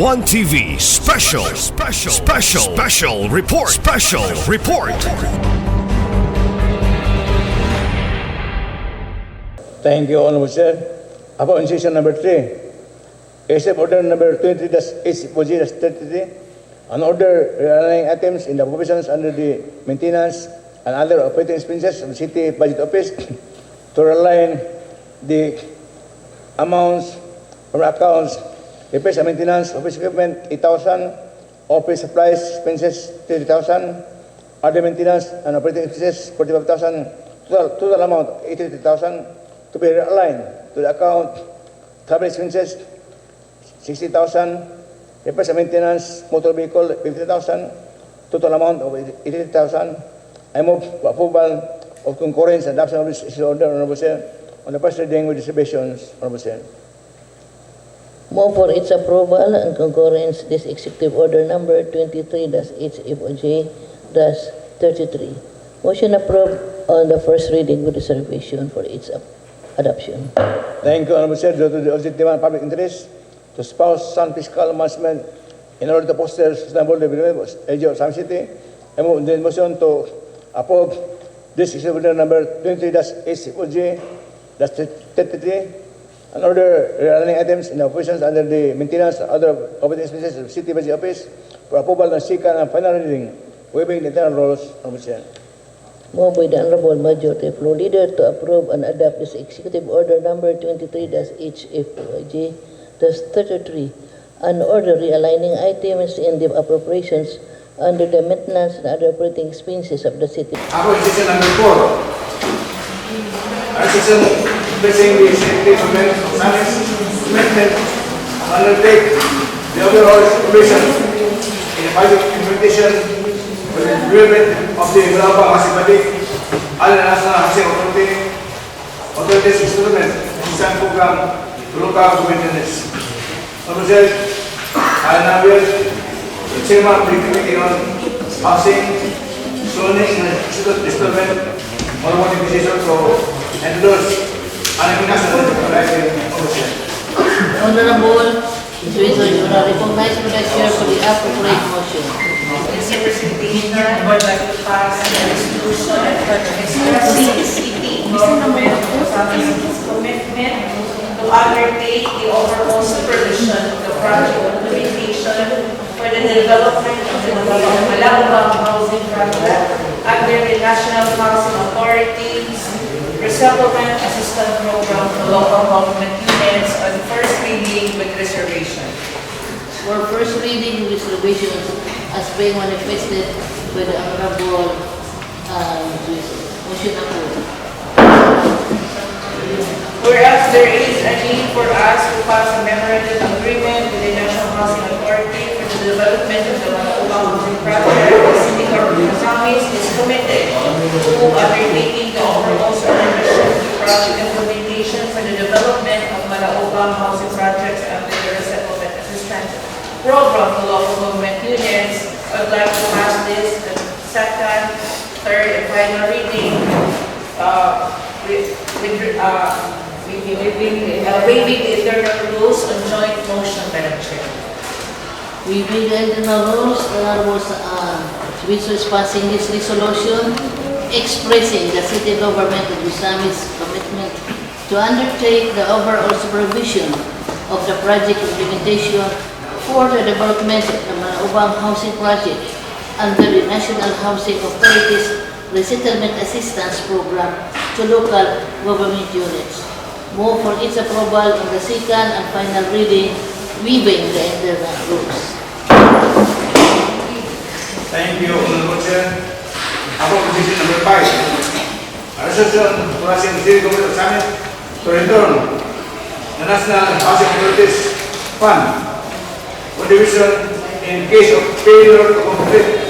One TV special report. Thank you, Honorable Chair. About incision number 3, except order number 23-8-33, an order realigning items in the provisions under the maintenance and other operating expenses of the City Budget Office to realign the amounts from accounts, repairs and maintenance, office equipment 8,000, office supplies expenses 30,000, other maintenance and operating expenses 45,000, total amount 83,000 to be realigned to the account travel expenses 60,000, repairs and maintenance, motor vehicle 50,000, total amount of 80,000. I move for approval of concurrence and adoption of this order, Honorable Chair, on the first reading with reservations, Honorable Chair. Move for its approval and concurrence this executive order number 23-HFOJ-33. Motion approved on the first reading with reservation for its adoption. Thank you, Honorable Chair. Due to the objective and public interest to espouse sound fiscal management in order to foster sustainable development of some city, I move the motion to approve this executive order number 23-HFOJ-33. An order realigning items in the operations under the maintenance and other operating expenses of City Budget Office for approval on second and final reading, waiving the internal rules, Honorable Chair. Moved by the Honorable Majority Floor Leader to approve and adopt this executive order number 23-HFOJ-33, an order realigning items in the appropriations under the maintenance and other operating expenses of the city. Ako, decision number 4. Decision placing the safety of OZAMIZ commitment to undertake the overall operation in the project implementation for the development of the KALAMBO-AN National Housing Authority's Instrument Assistance Program to local government. Honorable Chair, I now will the Chairman of the Committee on Housing, Zoning and Development on modification to endorse Honorable Suizo, you are recognized for the chair for the appropriate motion. Mr. Presentation, I would like to pass a resolution expressing the city government of OZAMIZ's commitment to undertake the overall supervision of the project implementation for the development of the PALARONG housing project under the National Housing Authority's Resettlement Assistance Program for local government units on first reading with reservation. For first reading with reservations as being manifested by the Honorable Suizo. Motion approved. Whereas there is a need for us to pass a memorandum agreement with the National Housing Authority for the development of the housing project, the City Government of OZAMIZ is committed to undertaking the overall supervision of the project implementation for the development of Malaoban housing projects under the Resettlement Assistance Program for local government units. I would like to pass this at second, third, and final reading waiving the internal rules on joint motion, Madam Chair. Waiving the internal rules, the Honorable Suizo is passing this resolution expressing the city government of USAB's commitment to undertake the overall supervision of the project implementation for the development of the Malaoban housing project under the National Housing Authority's Resettlement Assistance Program to local government units. Move for its approval on the second and final reading, waiving the internal rules. Thank you, Honorable Chair. Ako, position number 5. A resolution authorizing the City Government of OZAMIZ to return the National Housing Authority's Fund for division in case of failure to complete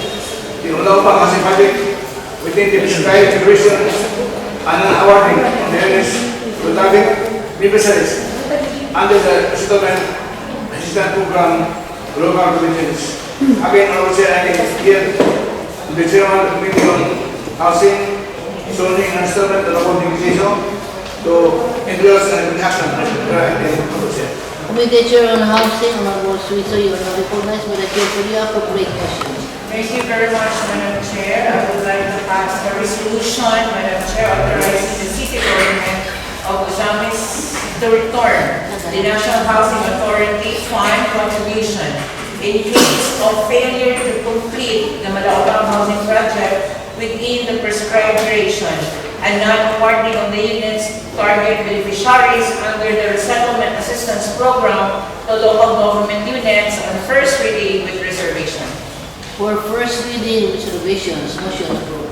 the Malaoban housing project within the prescribed duration and awarding on the units to target beneficiaries under the Resettlement Assistance Program for local governments. Again, Honorable Chair, I can hear the Chairman of the Committee on Housing, Zoning and Development and Local Organization to endorse and action. Committee Chair on Housing, Honorable Suizo, you are now recognized by the Chair for the appropriate motion. Thank you very much, Madam Chair. I would like to pass a resolution, Madam Chair, authorizing the city government of OZAMIZ to return the National Housing Authority Fund contribution in case of failure to complete the Malaobang housing project within the prescribed duration and non-awarding of the units target beneficiaries under the Resettlement Assistance Program to local government units on first reading with reservation. For first reading reservations, motion approved.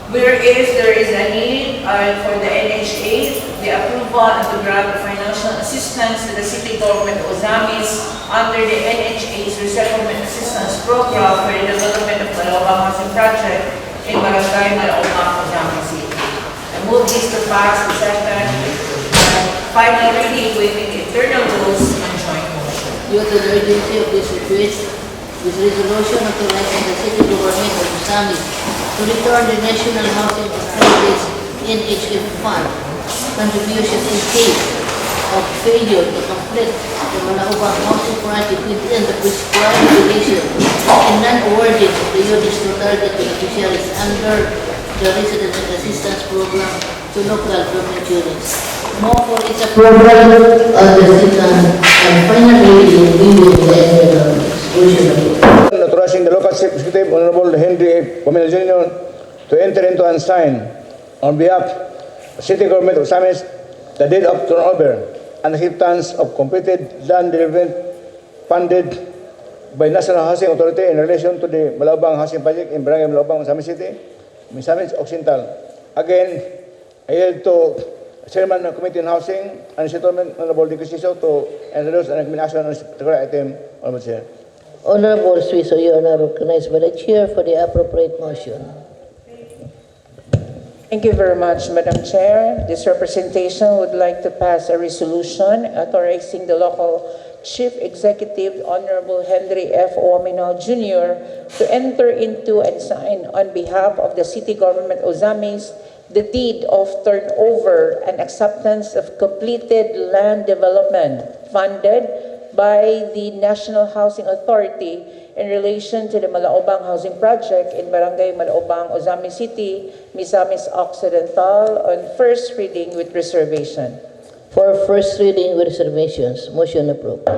Whereas there is a need for the NHA, the approval and to grant financial assistance to the city government of OZAMIZ under the NHA's Resettlement Assistance Program for the development of Malaobang housing project in Barangay Malaobang, OZAMIZ City. I move this to pass the second final reading waiving internal rules and joint motion. Due to the urgency of this request, this resolution authorizing the city government of OZAMIZ to return the National Housing Authority's NHF Fund contribution in case of failure to complete the Malaobang housing project within the prescribed duration and non-awarding of the units to target beneficiaries under the Resident Assistance Program to local government units. More for its approval on the second and final reading, we will end the resolution. Authorizing the local chief executive, Honorable Henry Pamela Jr., to enter into and sign on behalf of City Government of OZAMIZ the deed of turnover and acceptance of completed land development funded by National Housing Authority in relation to the Malaobang housing project in Barangay Malaobang, OZAMIZ City, OZAMIZ Occidental. Again, I yield to Chairman of Committee on Housing and Settlement, Honorable Dicosiso, to introduce and recommend action on this particular item, Honorable Chair. Honorable Suizo, you are now recognized by the Chair for the appropriate motion. Thank you very much, Madam Chair. This representation would like to pass a resolution authorizing the local Chief Executive, Honorable Henry F. Uomino Jr., to enter into and sign on behalf of the City Government of OZAMIZ the deed of turnover and acceptance of completed land development funded by the National Housing Authority in relation to the Malaobang housing project in Barangay Malaobang, OZAMIZ City, OZAMIZ Occidental on first reading with reservation. For first reading with reservations, motion approved.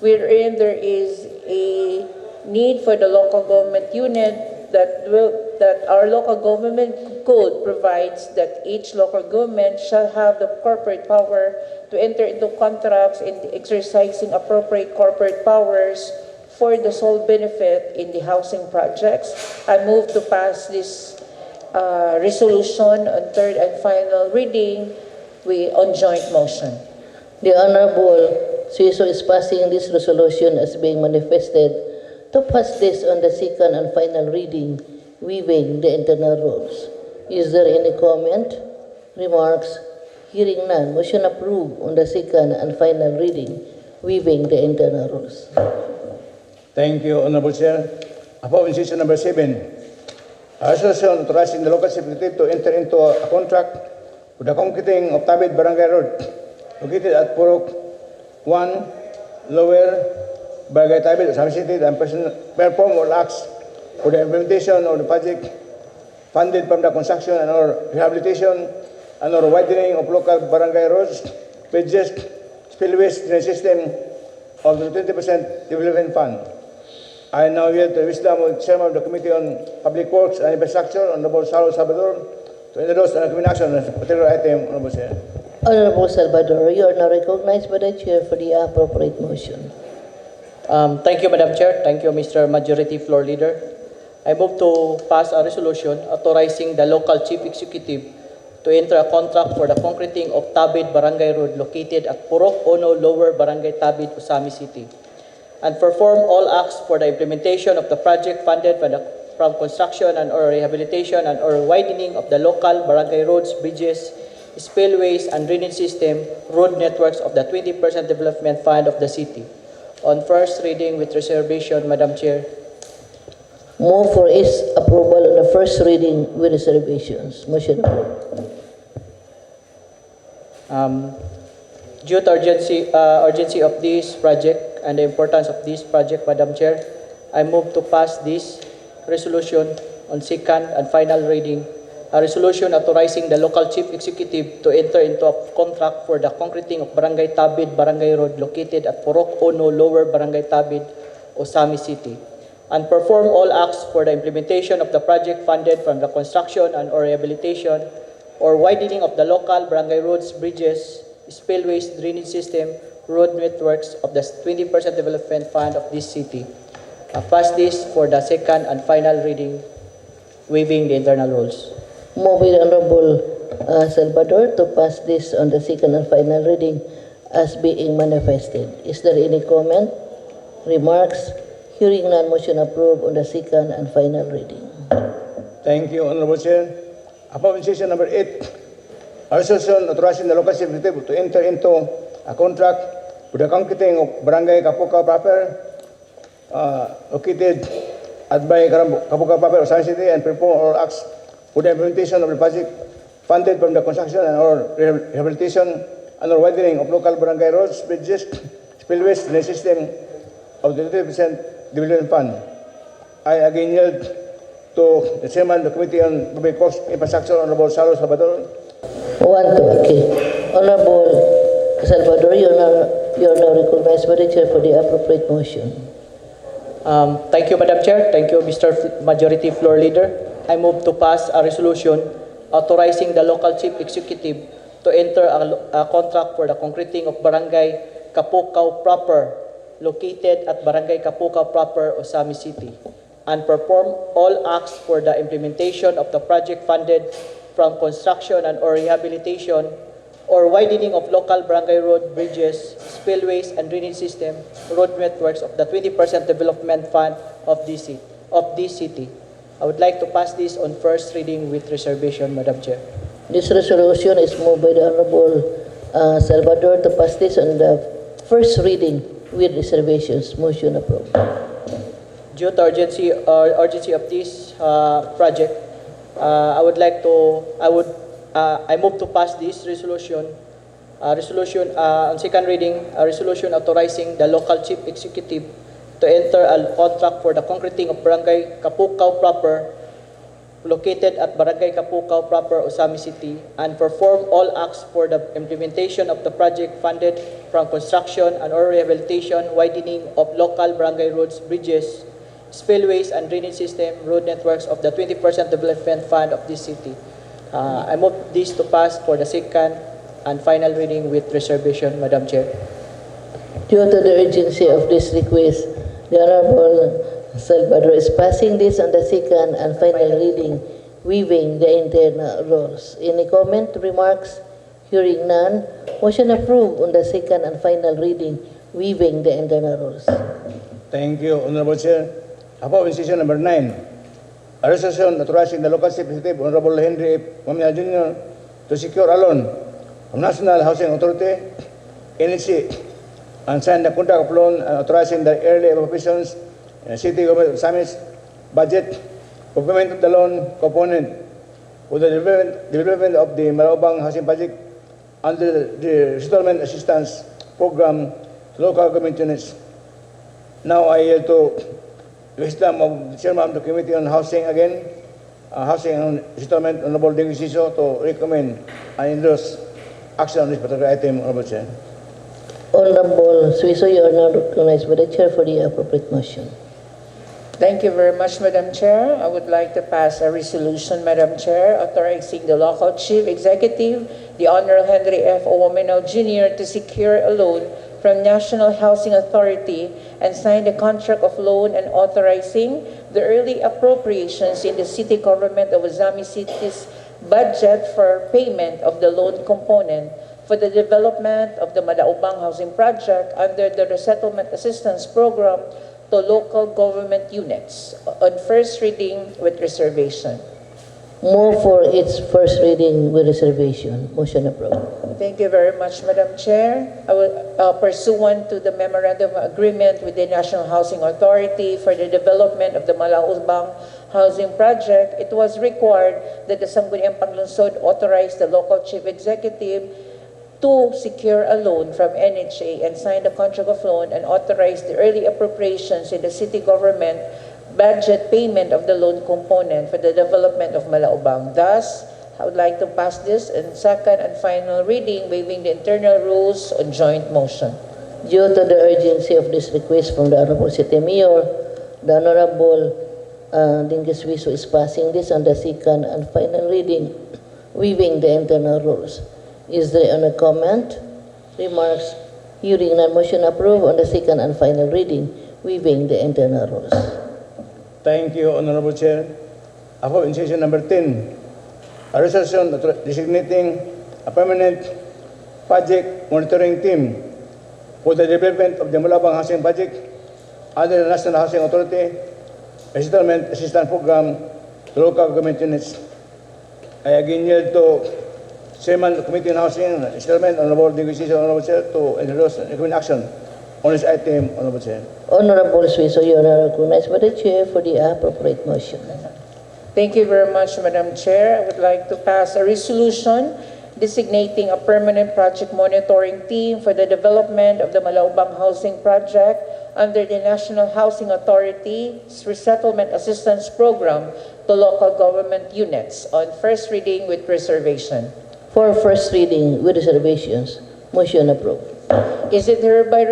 Wherein there is a need for the local government unit that our local government code provides that each local government shall have the corporate power to enter into contracts in exercising appropriate corporate powers for the sole benefit in the housing projects. I move to pass this resolution on third and final reading on joint motion. The Honorable Suizo is passing this resolution as being manifested to pass this on the second and final reading, waiving the internal rules. Is there any comment, remarks? Hearing none, motion approved on the second and final reading, waiving the internal rules. Thank you, Honorable Chair. Upon incision number 7, a resolution authorizing the local chief executive to enter into a contract with the concreting of Tabid Barangay Road, located at Purok 1, Lower Barangay Tabid, OZAMIZ City, and perform all acts for the implementation of the project funded from the construction and or rehabilitation and or widening of local barangay roads, bridges, spillways drainage system of the 20% development fund. I now yield to the wisdom of the Chairman of the Committee on Public Works and Infrastructure, Honorable Saulo Salvador, to introduce and recommend action on this particular item, Honorable Chair. Honorable Salvador, you are now recognized by the Chair for the appropriate motion. Thank you, Madam Chair. Thank you, Mr. Majority Floor Leader. I move to pass a resolution authorizing the local Chief Executive to enter a contract for the concreting of Tabid Barangay Road located at Purok 1, Lower Barangay Tabid, OZAMIZ City, and perform all acts for the implementation of the project funded from construction and or rehabilitation and or widening of the local barangay roads, bridges, spillways, and drainage system, road networks of the 20% development fund of the city. On first reading with reservation, Madam Chair. Move for its approval on the first reading with reservations. Motion approved. Due to urgency of this project and the importance of this project, Madam Chair, I move to pass this resolution on second and final reading, a resolution authorizing the local chief executive to enter into a contract for the concreting of Barangay Tabid, Barangay Road located at Purok Ono, Lower Barangay Tabid, OZAMIZ City, and perform all acts for the implementation of the project funded from the construction and or rehabilitation or widening of the local barangay roads, bridges, spillways, drainage system, road networks of the 20% development fund of this city. Pass this for the second and final reading, waiving the internal rules. Move with Honorable Salvador to pass this on the second and final reading as being manifested. Is there any comment, remarks? Hearing none, motion approved on the second and final reading. Thank you, Honorable Chair. Upon session number 8, a resolution authorizing the local chief executive to enter into a contract with the concreting of Barangay Kapuka proper, located at by Kapuka proper, Osan City, and perform all acts for the implementation of the project funded from the construction and or rehabilitation and or widening of local barangay roads, bridges, spillways, drainage system of the 20% development fund. I again yield to the Chairman of the Committee on Public Works Infrastructure, Honorable Salvador. Honorable Salvador, you are now recognized by the Chair for the appropriate motion. Thank you, Madam Chair. Thank you, Mr. Majority Floor Leader. I move to pass a resolution authorizing the local chief executive to enter a contract for the concreting of Barangay Kapukaw proper, located at Barangay Kapukaw proper, OZAMIZ City, and perform all acts for the implementation of the project funded from construction and or rehabilitation or widening of local barangay road, bridges, spillways, and drainage system, road networks of the 20% development fund of this city. I would like to pass this on first reading with reservation, Madam Chair. This resolution is moved by the Honorable Salvador to pass this on the first reading with reservations. Motion approved. Due to urgency of this project, I move to pass this resolution on second reading, a resolution authorizing the local chief executive to enter a contract for the concreting of Barangay Kapukaw proper, located at Barangay Kapukaw proper, OZAMIZ City, and perform all acts for the implementation of the project funded from construction and or rehabilitation, widening of local barangay roads, bridges, spillways, and drainage system, road networks of the 20% development fund of this city. I move this to pass for the second and final reading with reservation, Madam Chair. Due to the urgency of this request, the Honorable Salvador is passing this on the second and final reading, waiving the internal rules. Any comment, remarks? Hearing none, motion approved on the second and final reading, waiving the internal rules. Thank you, Honorable Chair. Upon session number 9, a resolution authorizing the local chief executive, Honorable Henry Mamina Jr., to secure a loan from National Housing Authority, NHC, and sign the contract of loan and authorizing the early appropriations in the city government of OZAMIZ budget for payment of the loan component for the development of the Malaubang housing project under the Settlement Assistance Program to local government units. Now I yield to the wisdom of the Chairman of the Committee on Housing again, Housing and Settlement, Honorable Ding Siso, to recommend and endorse action on this particular item, Honorable Chair. Honorable Suiso, you are now recognized by the Chair for the appropriate motion. Thank you very much, Madam Chair. I would like to pass a resolution, Madam Chair, authorizing the local chief executive, the Honorable Henry F. Owamino Jr., to secure a loan from National Housing Authority and sign the contract of loan and authorizing the early appropriations in the city government of OZAMIZ City's budget for payment of the loan component for the development of the Malaubang housing project under the Resettlement Assistance Program to local government units on first reading with reservation. Move for its first reading with reservation. Motion approved. Thank you very much, Madam Chair. I will, pursuant to the memorandum agreement with the National Housing Authority for the development of the Malaubang housing project, it was required that the Sangguniang Panglunsod authorize the local chief executive to secure a loan from NHA and sign the contract of loan and authorize the early appropriations in the city government budget payment of the loan component for the development of Malaubang. Thus, I would like to pass this in second and final reading, waiving the internal rules on joint motion. Due to the urgency of this request from the Honorable City Mayor, the Honorable Dingus Wiso is passing this on the second and final reading, waiving the internal rules. Is there any comment, remarks? Hearing none, motion approved on the second and final reading, waiving the internal rules. Thank you, Honorable Chair. Ako, in session number 10, a resolution designating a permanent project monitoring team for the development of the Malaubang Housing Project under the National Housing Authority Resettlement Assistance Program to local government units. I again yield to Chairman of the Committee on Housing and Settlement, Honorable Negotiation, Honorable Chair, to introduce and recommend action on this item, Honorable Chair. Honorable Suiso, you are recognized by the Chair for the appropriate motion. Thank you very much, Madam Chair. I would like to pass a resolution designating a permanent project monitoring team for the development of the Malaubang Housing Project under the National Housing Authority's Resettlement Assistance Program to local government units on first reading with reservation. For first reading with reservations, motion approved. Is it hereby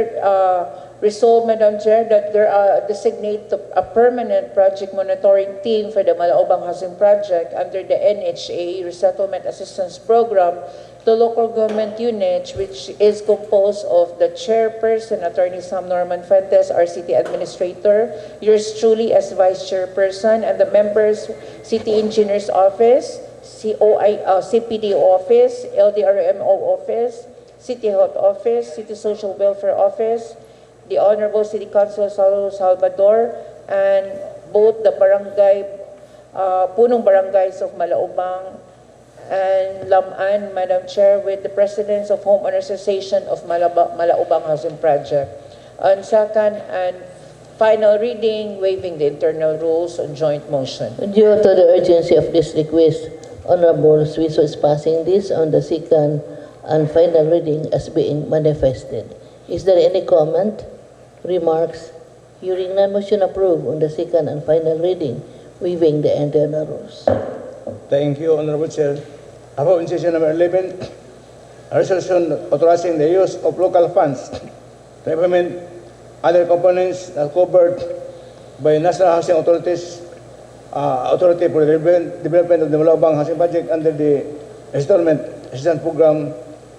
resolved, Madam Chair, that there are designate a permanent project monitoring team for the Malaubang Housing Project under the NHA Resettlement Assistance Program to local government units, which is composed of the chairperson, Attorney Sam Norman Fuentes, our city administrator, yours truly as vice chairperson, and the members, City Engineer's Office, CPD Office, LDRMO Office, City Health Office, City Social Welfare Office, the Honorable City Council Salvador, and both the barangay, punong barangays of Malaubang and Lam-an, Madam Chair, with the Presidents of Homeowners Association of Malaubang Housing Project. On second and final reading, waiving the internal rules on joint motion. Due to the urgency of this request, Honorable Suiso is passing this on the second and final reading as being manifested. Is there any comment, remarks? Hearing none, motion approved on the second and final reading, waiving the internal rules. Thank you, Honorable Chair. Ako, in session number 11, a resolution authorizing the use of local funds to implement other components not covered by National Housing Authorities Authority for the Development of the Malaubang Housing Project under the Resettlement Assistance Program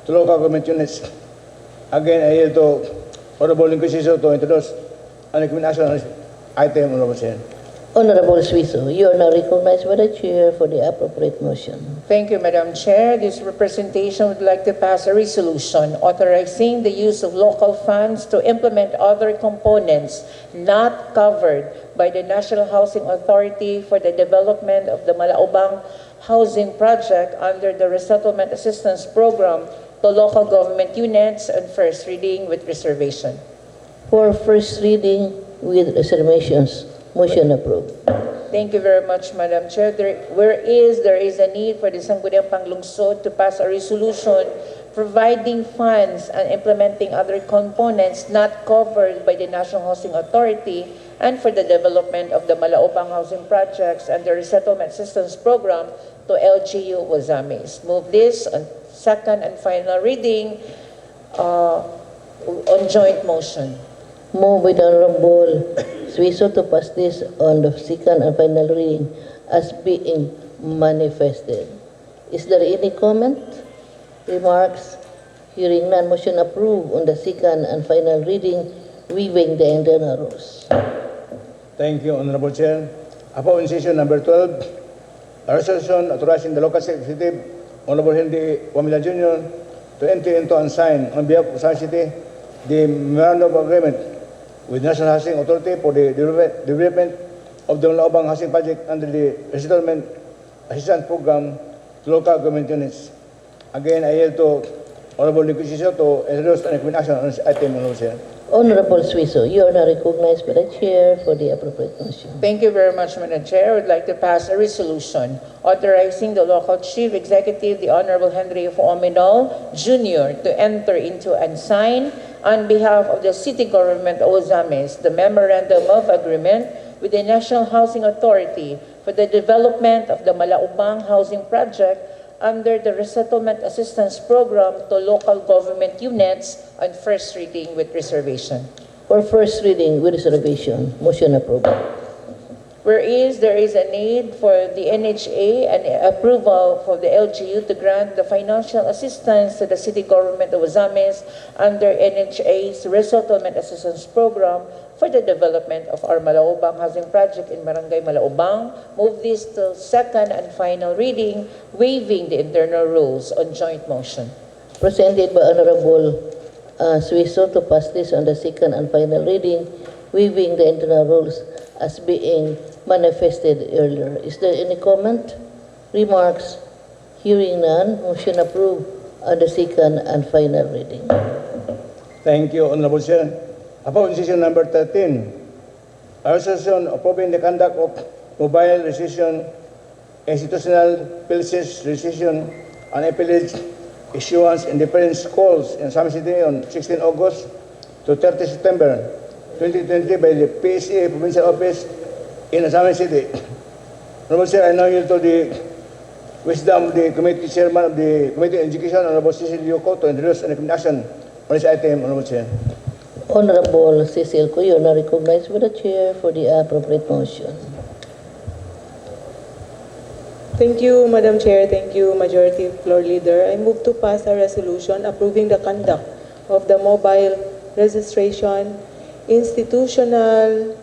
to local government units. Again, I yield to Honorable Inquisition to introduce and recommend action on this item, Honorable Chair. Honorable Suiso, you are now recognized by the Chair for the appropriate motion. Thank you, Madam Chair. This representation would like to pass a resolution authorizing the use of local funds to implement other components not covered by the National Housing Authority for the development of the Malaubang Housing Project under the Resettlement Assistance Program to local government units on first reading with reservation. For first reading with reservations, motion approved. Thank you very much, Madam Chair. Whereas there is a need for the Sangguniang Panglungsod to pass a resolution providing funds and implementing other components not covered by the National Housing Authority and for the development of the Malaubang housing projects and the Resettlement Assistance Program to LGU OZAMIZ. Move this on second and final reading on joint motion. Move with Honorable Suiso to pass this on the second and final reading as being manifested. Is there any comment, remarks? Hearing none, motion approved on the second and final reading, waiving the internal rules. Thank you, Honorable Chair. Upon session number 12, a resolution authorizing the local executive, Honorable Henry Wamila Jr., to enter into and sign on behalf of San City the memorandum of agreement with National Housing Authority for the development of the Malaubang Housing Project under the Resettlement Assistance Program to local government units. Again, I yield to Honorable Inquisition to introduce and recommend action on this item, Honorable Chair. Honorable Suiso, you are now recognized by the chair for the appropriate motion. Thank you very much, Madam Chair. I would like to pass a resolution authorizing the local chief executive, the Honorable Henry F. Ominol Jr., to enter into and sign on behalf of the city government OZAMIZ the memorandum of agreement with the National Housing Authority for the development of the Malaubang housing project under the Resettlement Assistance Program to local government units on first reading with reservation. For first reading with reservation, motion approved. Whereas there is a need for the NHA and approval for the LGU to grant the financial assistance to the city government of OZAMIZ under NHA's Resettlement Assistance Program for the development of our Malaubang housing project in Barangay Malaubang, move this to second and final reading, waiving the internal rules on joint motion. Presented by Honorable Suiso to pass this on the second and final reading, waiving the internal rules as being manifested earlier. Is there any comment? Remarks? Hearing none, motion approved on the second and final reading. Thank you, Honorable Chair. Upon decision number 13, a resolution approving the conduct of mobile registration, institutional policies registration, and appellate issuance in different schools in Sam City on 16 August to 30 September 2023 by the PSA Provincial Office in Sam City. Honorable Chair, I now yield to the wisdom of the committee chairman of the Committee on Education, Honorable Cecil Yoko, to introduce and recommend action on this item, Honorable Chair. Honorable Cecil Ko, you are now recognized by the chair for the appropriate motion. Thank you, Madam Chair. Thank you, Majority Floor Leader. I move to pass a resolution approving the conduct of the mobile registration, institutional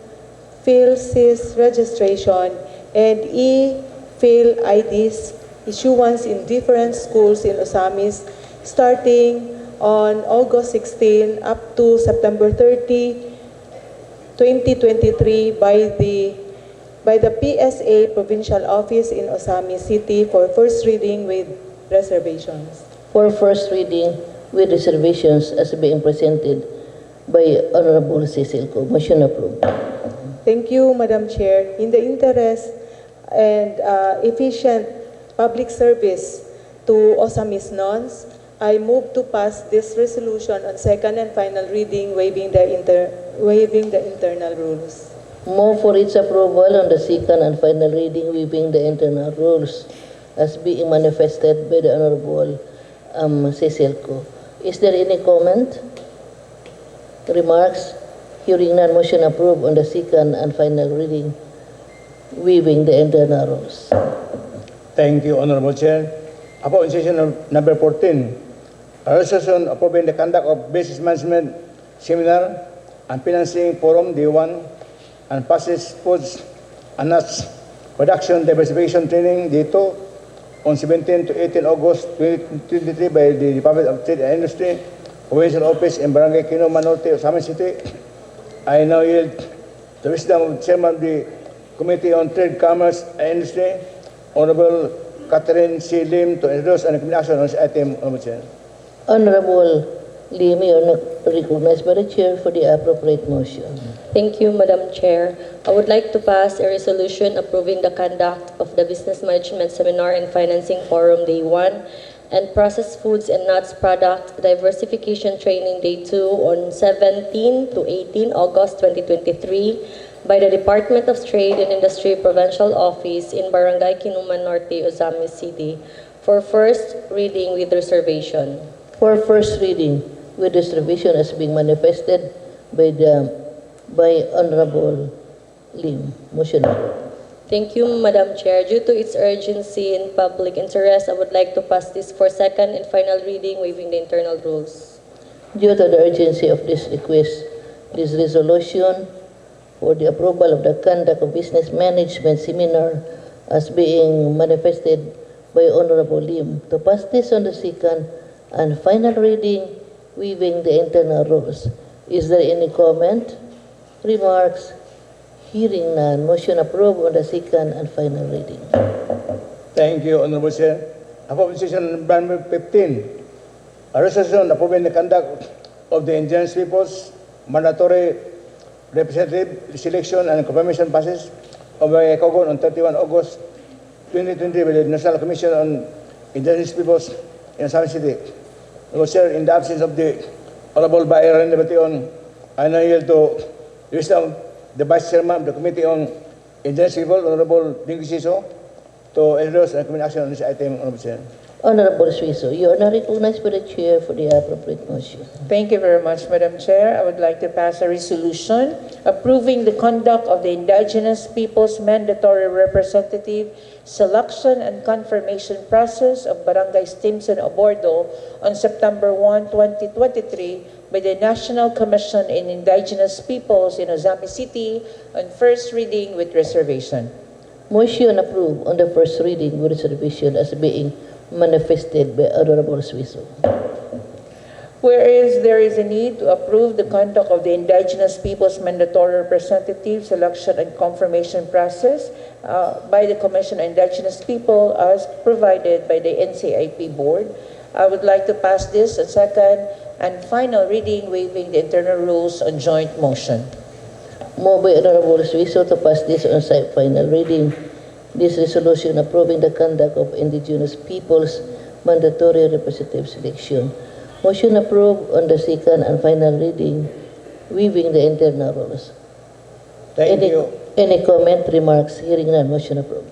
PhilSys registration, and e-Phil IDs issuance in different schools in OZAMIZ starting on August 16 up to September 30, 2023 by the PSA Provincial Office in OZAMIZ City for first reading with reservations. For first reading with reservations as being presented by Honorable Cecil Ko. Motion approved. Thank you, Madam Chair. In the interest and efficient public service to OZAMIZNONs, I move to pass this resolution on second and final reading, waiving the internal rules. Move for its approval on the second and final reading, waiving the internal rules as being manifested by the Honorable Cecil Ko. Is there any comment? Remarks? Hearing none, motion approved on the second and final reading, waiving the internal rules. Thank you, Honorable Chair. Upon session number 14, a resolution approving the conduct of business management seminar and financing forum D1 and passage foods and nuts production diversification training D2 on 17 to 18 August 2023 by the Department of Trade and Industry, Provincial Office in Barangay Kinuman Norte, Sam City. I now yield the wisdom of the Chairman of the Committee on Trade, Commerce and Industry, Honorable Catherine C. Lim, to introduce and recommend action on this item, Honorable Chair. Honorable Lim, you are now recognized by the chair for the appropriate motion. Thank you, Madam Chair. I would like to pass a resolution approving the conduct of the Business Management Seminar and Financing Forum Day 1 and Processed Foods and Nuts Product Diversification Training Day 2 on 17 to 18 August 2023 by the Department of Trade and Industry Provincial Office in Barangay Kinuman Norte, OZAMIZ City for first reading with reservation. For first reading with reservation as being manifested by Honorable Lim. Motion approved. Thank you, Madam Chair. Due to its urgency and public interest, I would like to pass this for second and final reading, waiving the internal rules. Due to the urgency of this request, this resolution for the approval of the conduct of business management seminar as being manifested by Honorable Lim to pass this on the second and final reading, waiving the internal rules. Is there any comment? Remarks? Hearing none, motion approved on the second and final reading. Thank you, Honorable Chair. Upon session number 15, a resolution approving the conduct of the Indigenous Peoples mandatory representative selection and confirmation process of the KOGON on 31 August 2020 by the National Commission on Indigenous Peoples in Assam City. Sir, in the absence of the Honorable Bayan Debation, I now yield to wisdom the Vice Chairman of the Committee on Indigenous People, Honorable Dingusiso, to endorse and recommend action on this item, Honorable Chair. Honorable Suiso, you are now recognized by the Chair for the appropriate motion. Thank you very much, Madam Chair. I would like to pass a resolution approving the conduct of the Indigenous Peoples Mandatory Representative Selection and Confirmation Process of Barangay Stimson Abordo on September 1, 2023 by the National Commission on Indigenous Peoples in OZAMIZ City on first reading with reservation. Motion approved on the first reading with reservation as being manifested by Honorable Suiso. Whereas there is a need to approve the conduct of the Indigenous Peoples Mandatory Representative Selection and Confirmation Process by the Commission on Indigenous People as provided by the NCIP Board, I would like to pass this on second and final reading, waiving the internal rules on joint motion. Moved by Honorable Suiso to pass this on final reading. This resolution approving the conduct of Indigenous Peoples Mandatory Representative Selection. Motion approved on the second and final reading, waiving the internal rules. Thank you. Any comment, remarks? Hearing none, motion approved.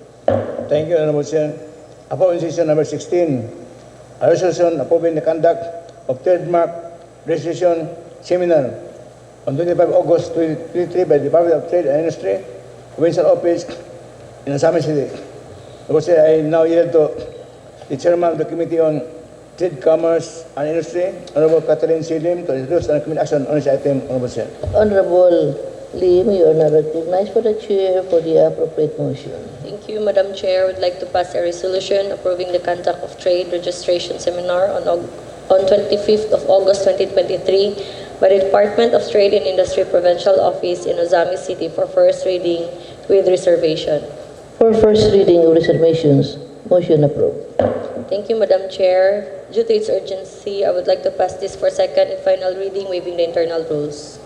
Thank you, Honorable Chair. Upon decision number 16, a resolution approving the conduct of trademark registration seminar on 25 August 2023 by the Department of Trade and Industry, Provincial Office in Assam City. Honorable Chair, I now yield to the Chairman of the Committee on Trade, Commerce and Industry, Honorable Catherine C. Lim, to introduce and recommend action on this item, Honorable Chair. Honorable Lim, you are now recognized for the Chair for the appropriate motion. Thank you, Madam Chair. I would like to pass a resolution approving the conduct of trade registration seminar on 25th of August 2023 by the Department of Trade and Industry Provincial Office in OZAMIZ City for first reading with reservation. For first reading of reservations, motion approved. Thank you, Madam Chair. Due to its urgency, I would like to pass this for second and final reading, waiving the internal rules.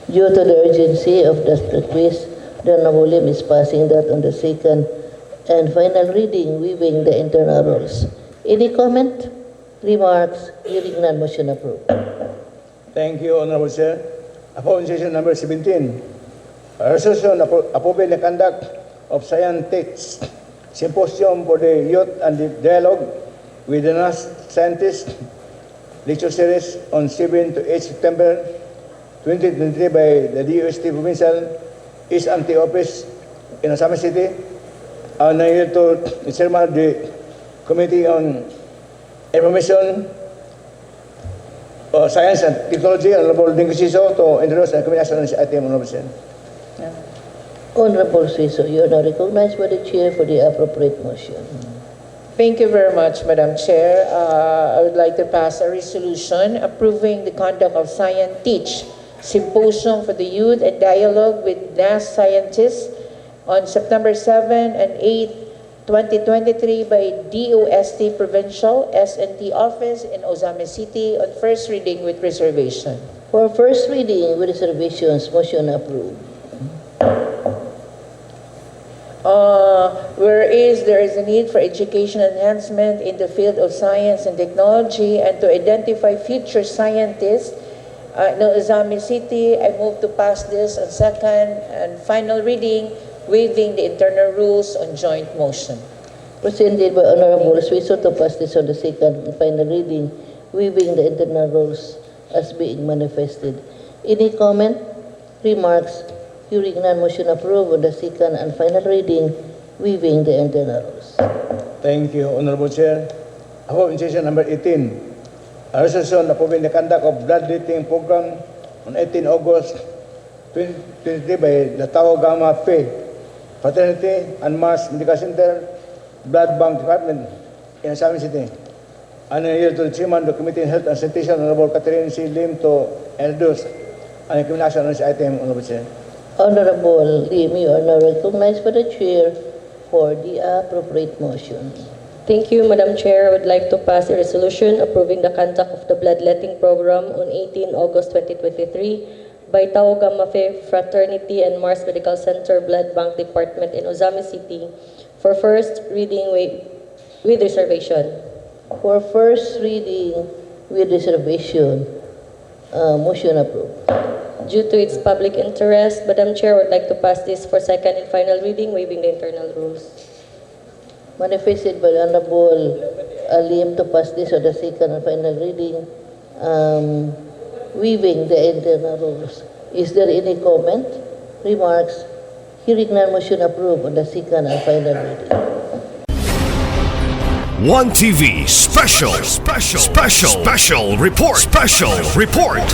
Due to the urgency of that request, the Honorable Lim is passing that on the second and final reading, waiving the internal rules. Any comment, remarks? Hearing none, motion approved. Thank you, Honorable Chair. Upon decision number 17, a resolution approving the conduct of scientists symposium for the youth and the dialogue with the scientists lecture series on 7 to 8 September 2023 by the DOST Provincial East Anti Office in Assam City. And I yield to the Chairman of the Committee on Information, Science and Technology, Honorable Dingusiso, to introduce and recommend action on this item, Honorable Chair. Honorable Suiso, you are now recognized by the Chair for the appropriate motion. Thank you very much, Madam Chair. I would like to pass a resolution approving the conduct of Science Teach Symposium for the Youth and Dialogue with NAS Scientists on September 7 and 8, 2023 by DOST Provincial S&T Office in OZAMIZ City on first reading with reservation. For first reading with reservations, motion approved. Whereas there is a need for education enhancement in the field of science and technology and to identify future scientists in OZAMIZ City, I move to pass this on second and final reading, waiving the internal rules on joint motion. Presented by Honorable Suiso to pass this on the second and final reading, waiving the internal rules as being manifested. Any comment, remarks? Hearing none, motion approved on the second and final reading, waiving the internal rules. Thank you, Honorable Chair. Upon decision number 18, a resolution approving the conduct of blood dating program on 18 August 2023 by the Tau Gamma Phi Fraternity and Mass Medical Center Blood Bank Department in Assam City. And I yield to the Chairman of the Committee on Health and Sanitation, Honorable Catherine C. Lim, to introduce and recommend action on this item, Honorable Chair. Honorable Lim, you are now recognized for the Chair for the appropriate motion. Thank you, Madam Chair. I would like to pass a resolution approving the conduct of the bloodletting program on 18 August 2023 by Tau Gamma Phi Fraternity and Mars Medical Center Blood Bank Department in OZAMIZ City for first reading with reservation. For first reading with reservation, motion approved. Due to its public interest, Madam Chair, I would like to pass this for second and final reading, waiving the internal rules. Manifested by the Honorable Alim to pass this on the second and final reading, waiving the internal rules. Is there any comment, remarks? Hearing none, motion approved on the second and final reading. One TV special report.